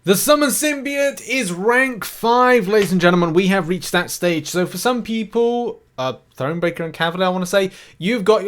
The Summon Symbiote is rank 5, ladies and gentlemen. We have reached that stage. So for some people, Thronebreaker and Cavalier, I want to say, you've bagged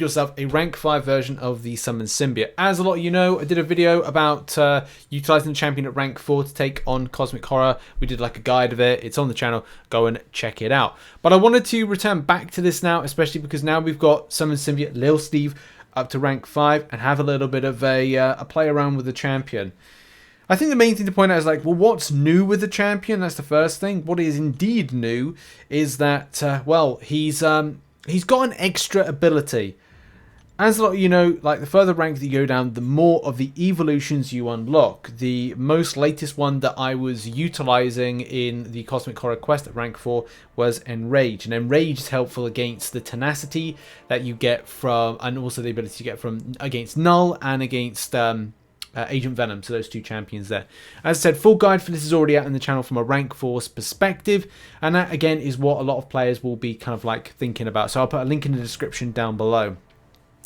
yourself a rank 5 version of the Summon Symbiote. As a lot of you know, I did a video about utilizing the champion at rank 4 to take on Cosmic Horror. We did like a guide of it. It's on the channel. Go and check it out. But I wanted to return back to this now, especially because now we've got Summon Symbiote Lil Steve up to rank 5 and have a little bit of a play around with the champion. I think the main thing to point out is like, well, what's new with the champion? That's the first thing. What is indeed new is that, well, he's got an extra ability. As a lot of you know, like the further rank that you go down, the more of the evolutions you unlock. The most latest one that I was utilizing in the Cosmic Horror quest at rank 4 was Enrage. And Enrage is helpful against the tenacity that you get from, and also the ability you get from against Null and against Agent Venom, so those two champions there. As I said, full guide for this is already out in the channel from a rank 4's perspective, and that again is what a lot of players will be kind of like thinking about. So I'll put a link in the description down below.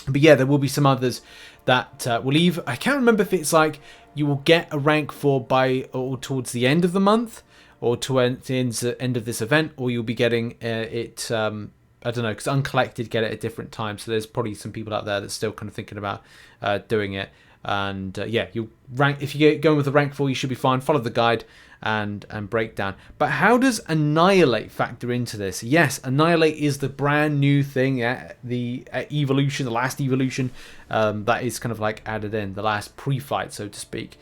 But yeah, there will be some others that will leave. I can't remember if it's like you will get a rank 4 by or towards the end of the month, or towards the end of this event, or you'll be getting it. I don't know, because uncollected get it at different times. So there's probably some people out there that's still kind of thinking about doing it. And yeah, you rank if you get going with the rank 4, you should be fine. Follow the guide and breakdown. But how does Annihilate factor into this? Yes, Annihilate is the brand new thing, the evolution, the last evolution that is kind of like added in, the last pre-fight, so to speak.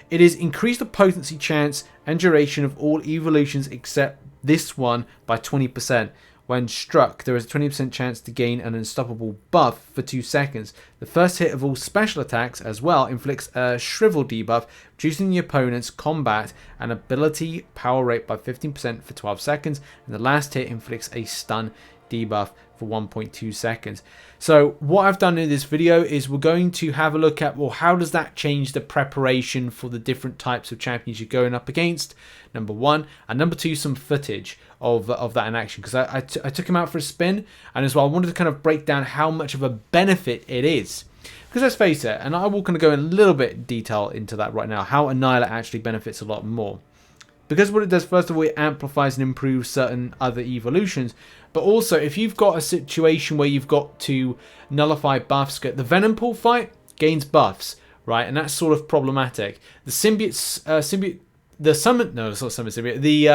It is increased the potency, chance, and duration of all evolutions except this one by 20%. When struck, there is a 20% chance to gain an unstoppable buff for 2 seconds. The first hit of all special attacks as well inflicts a shrivel debuff, reducing the opponent's combat and ability power rate by 15% for 12 seconds. And the last hit inflicts a stun debuff for 1.2 seconds. So what I've done in this video is we're going to have a look at, well, how does that change the preparation for the different types of champions you're going up against, number one, and number two, some footage of that in action, because I took him out for a spin, and as well I wanted to kind of break down how much of a benefit it is. Because let's face it, and I will kind of go in a little bit detail into that right now, how Annihilate actually benefits a lot more. Because what it does, first of all, it amplifies and improves certain other evolutions. But also, if you've got a situation where you've got to nullify buffs, the Venom Pool fight gains buffs, right? And that's sort of problematic. The Symbiote, the Summon, no, it's not Summon Symbiote, the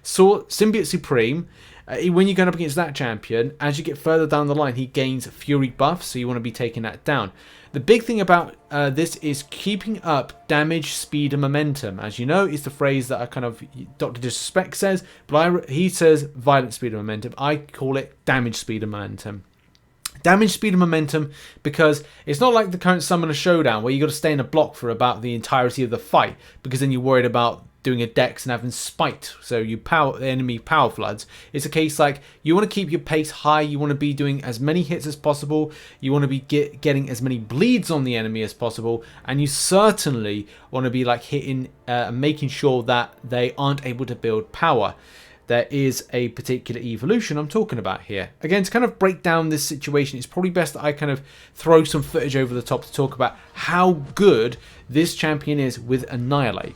Symbiote Supreme, when you're going up against that champion, as you get further down the line, he gains Fury buffs, so you want to be taking that down. The big thing about this is keeping up damage, speed, and momentum. As you know, it's the phrase that I kind of Dr. Disrespect says, but he says violent speed and momentum. I call it damage, speed, and momentum. Damage, speed, and momentum, because it's not like the current Summoner Showdown where you got to stay in a block for about the entirety of the fight, because then you're worried about doing a dex and having spite, so you power the enemy power floods. It's a case like you want to keep your pace high, you want to be doing as many hits as possible, you want to be getting as many bleeds on the enemy as possible, and you certainly want to be like hitting making sure that they aren't able to build power. There is a particular evolution I'm talking about here. Again, to kind of break down this situation, it's probably best that I kind of throw some footage over the top to talk about how good this champion is with Annihilate.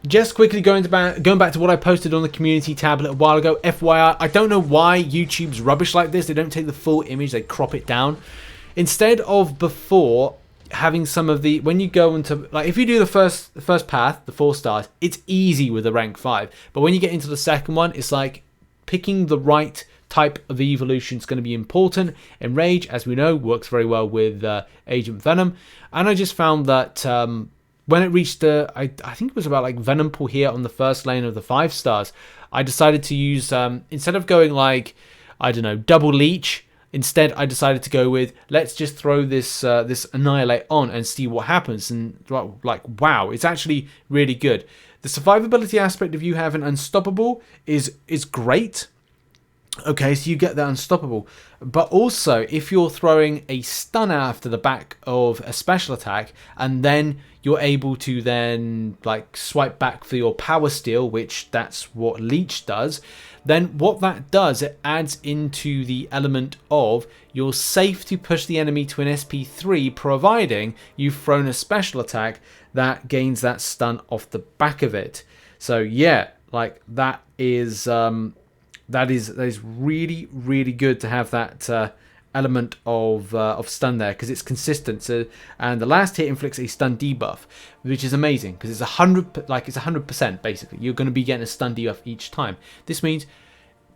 Just quickly going back to what I posted on the community tab a little while ago, FYI, I don't know why YouTube's rubbish like this. They don't take the full image, they crop it down. Instead of before having some of the, when you go into, like if you do the first path, the 4 stars, it's easy with the rank 5. But when you get into the second one, it's like picking the right type of evolution is going to be important. Enrage, as we know, works very well with Agent Venom. And I just found that when it reached I think it was about like Venom Pool here on the first lane of the 5 stars, I decided to use, instead of going like, I don't know, double leech, instead I decided to go with, let's just throw this this Annihilate on and see what happens. And like, wow, it's actually really good. The survivability aspect of you having Unstoppable is great. Okay, so you get that unstoppable. But also, if you're throwing a stun after the back of a special attack, and then you're able to then like swipe back for your power steal, which that's what Leech does, then what that does, it adds into the element of you're safe to push the enemy to an SP3, providing you've thrown a special attack that gains that stun off the back of it. So yeah, like that is really, really good to have that element of stun there, because it's consistent. So, and the last hit inflicts a stun debuff, which is amazing because it's 100%. Basically, you're going to be getting a stun debuff each time. This means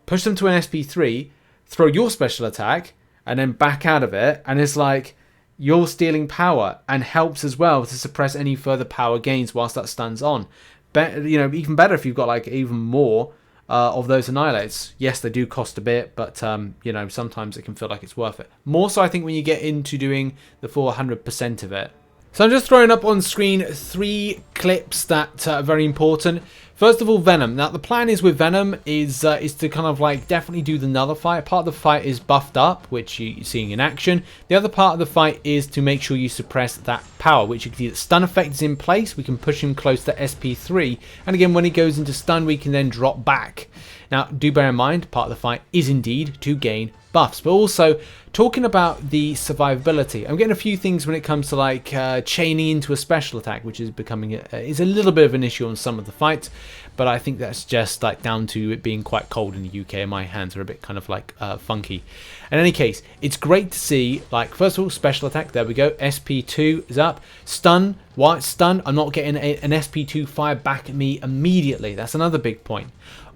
push them to an SP3, throw your special attack, and then back out of it, and it's like you're stealing power, and helps as well to suppress any further power gains whilst that stun's on. Even better if you've got like even more of those annihilates. Yes, they do cost a bit, but sometimes it can feel like it's worth it. More so, I think, when you get into doing the full 100% of it. So I'm just throwing up on screen 3 clips that are very important. First of all, Venom. Now, the plan is with Venom is to kind of like definitely do the nullify. Part of the fight is buffed up, which you're seeing in action. The other part of the fight is to make sure you suppress that power, which you can see that stun effect is in place. We can push him close to SP3. And again, when he goes into stun, we can then drop back. Now, do bear in mind, part of the fight is indeed to gain buffs, but also talking about the survivability. I'm getting a few things when it comes to like chaining into a special attack, which is becoming is a little bit of an issue on some of the fights, but I think that's just like down to it being quite cold in the UK and my hands are a bit kind of like funky. In any case, it's great to see, like, first of all, special attack, there we go, SP2 is up, stun, while it's stunned, I'm not getting an SP2 fire back at me immediately. That's another big point.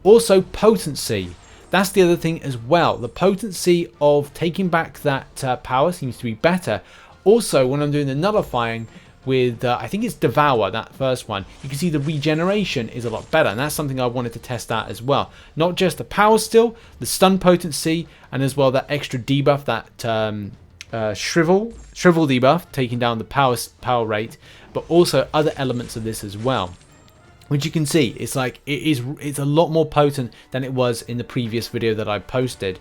Also, potency. That's the other thing as well. The potency of taking back that power seems to be better. Also, when I'm doing the nullifying with, I think it's Devour, that first one, you can see the regeneration is a lot better. And that's something I wanted to test out as well. Not just the power still, the stun potency, and as well that extra debuff, that shrivel debuff, taking down the power rate, but also other elements of this as well. Which you can see, it's like it's a lot more potent than it was in the previous video that I posted.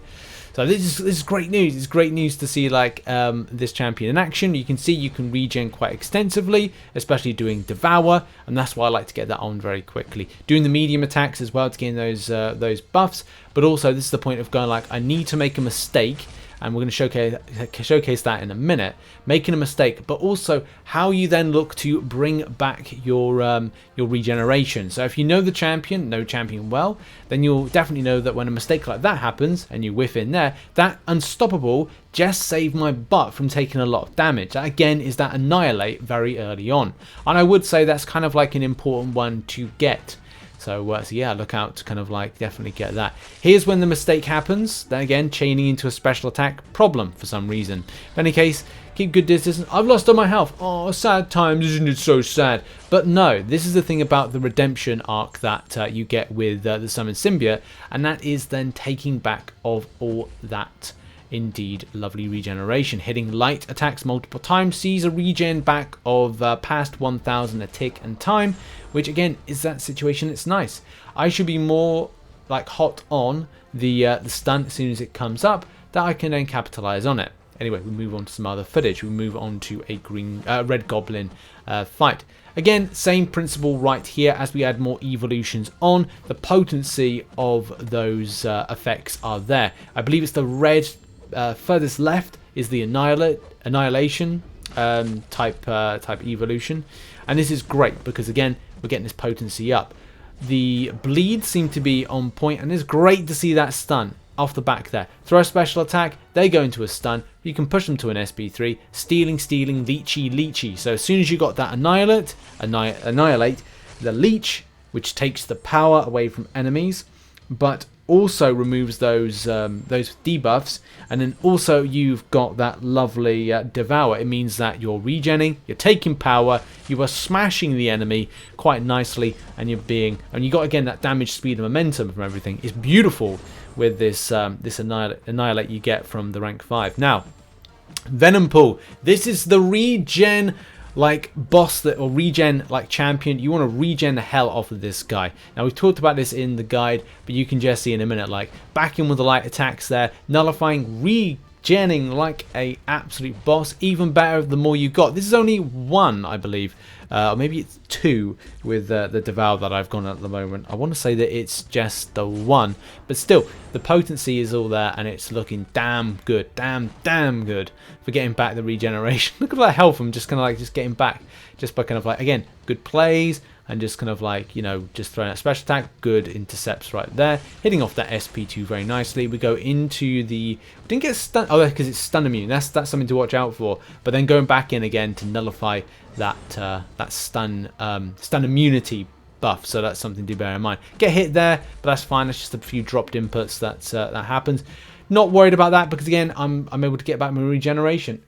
So this is great news. It's great news to see like this champion in action. You can see you can regen quite extensively, especially doing Devour, and that's why I like to get that on very quickly. Doing the medium attacks as well to gain those buffs, but also this is the point of going like I need to make a mistake. And we're going to showcase that in a minute, making a mistake, but also how you then look to bring back your regeneration. So if you know the champion well, then you'll definitely know that when a mistake like that happens and you whiff in there, that unstoppable just saved my butt from taking a lot of damage. That again is that Annihilate very early on, and I would say that's kind of like an important one to get. So yeah, look out to kind of like definitely get that. Here's when the mistake happens. Then again, chaining into a special attack problem for some reason. In any case, keep good distance. I've lost all my health. Oh, sad times, isn't it so sad? But no, this is the thing about the redemption arc that you get with the Summon Symbiote, and that is then taking back of all that indeed lovely regeneration. Hitting light attacks multiple times sees a regen back of past 1000 a tick and time, which again is that situation. It's nice. I should be more like hot on the stun as soon as it comes up, that I can then capitalize on it. Anyway, we move on to some other footage. We move on to a Red Goblin fight. Again, same principle right here. As we add more evolutions on, the potency of those effects are there. I believe it's the red furthest left is the annihilation type evolution, and this is great because again we're getting this potency up. The bleeds seem to be on point, and it's great to see that stun off the back there. Throw a special attack, they go into a stun, you can push them to an SP3, stealing, leechy. So as soon as you got that annihilate, the leech, which takes the power away from enemies, but also removes those debuffs, and then also you've got that lovely Devour. It means that you're regenning, you're taking power, you are smashing the enemy quite nicely, and you got again that damage, speed, and momentum from everything. It's beautiful with this annihilate you get from the rank 5. Now, Venom Pool. This is the regen like boss that, or regen like champion, you want to regen the hell off of this guy. Now we've talked about this in the guide, but you can just see in a minute, like back in with the light attacks there, nullifying, regenning like a absolute boss. Even better the more you got. This is only one, I believe, or maybe it's two with the devour that I've gone at the moment. I want to say that it's just the one, but still the potency is all there and it's looking damn good, damn good for getting back the regeneration. Look at that health I'm just kind of like just getting back just by kind of like, again, good plays and just kind of like, you know, just throwing out special attack, good intercepts right there, hitting off that SP2 very nicely. We go into the, we didn't get stun, oh, because it's stun immune, that's something to watch out for, but then going back in again to nullify that that stun immunity buff, so that's something to bear in mind. Get hit there, but that's fine, that's just a few dropped inputs, that happens. Not worried about that because again, I'm able to get back my regeneration.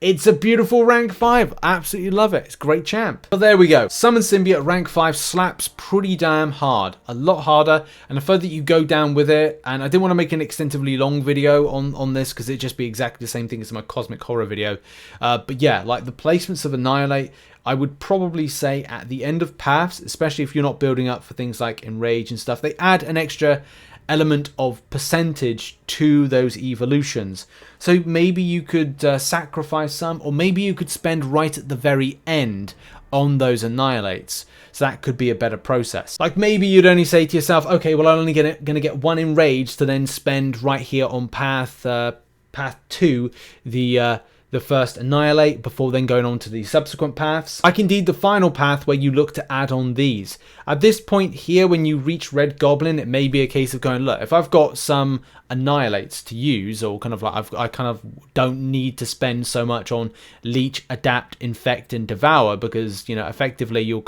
It's a beautiful rank 5. Absolutely love it. It's a great champ. But there we go. Summon Symbiote rank 5 slaps pretty damn hard. A lot harder. And the further you go down with it, and I didn't want to make an extensively long video on this because it'd just be exactly the same thing as my Cosmic Horror video. But yeah, like the placements of Annihilate, I would probably say at the end of paths, especially if you're not building up for things like Enrage and stuff, they add an extra element of percentage to those evolutions. So maybe you could sacrifice some, or maybe you could spend right at the very end on those Annihilates. So that could be a better process. Like maybe you'd only say to yourself, okay, well I'm only gonna get one Enrage to then spend right here on path 2 the first Annihilate before then going on to the subsequent paths. Like indeed the final path where you look to add on these. At this point here, when you reach Red Goblin, it may be a case of going, look, if I've got some Annihilates to use, or kind of like I kind of don't need to spend so much on Leech, Adapt, Infect, and Devour, because, you know, effectively you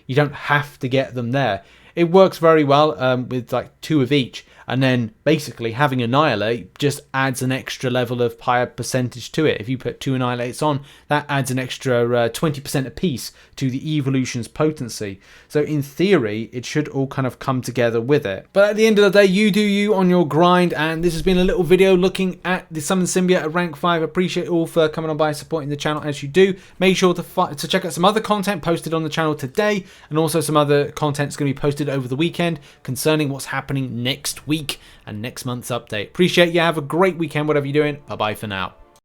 don't have to get them there. It works very well with like 2 of each. And then basically having Annihilate just adds an extra level of higher percentage to it. If you put 2 Annihilates on, that adds an extra 20% apiece to the evolution's potency. So in theory, it should all kind of come together with it. But at the end of the day, you do you on your grind. And this has been a little video looking at the Summon Symbiote at rank 5. Appreciate all for coming on by and supporting the channel as you do. Make sure to check out some other content posted on the channel today. And also some other content's going to be posted over the weekend concerning what's happening next week and next month's update. Appreciate you. Have a great weekend, whatever you're doing. Bye bye for now.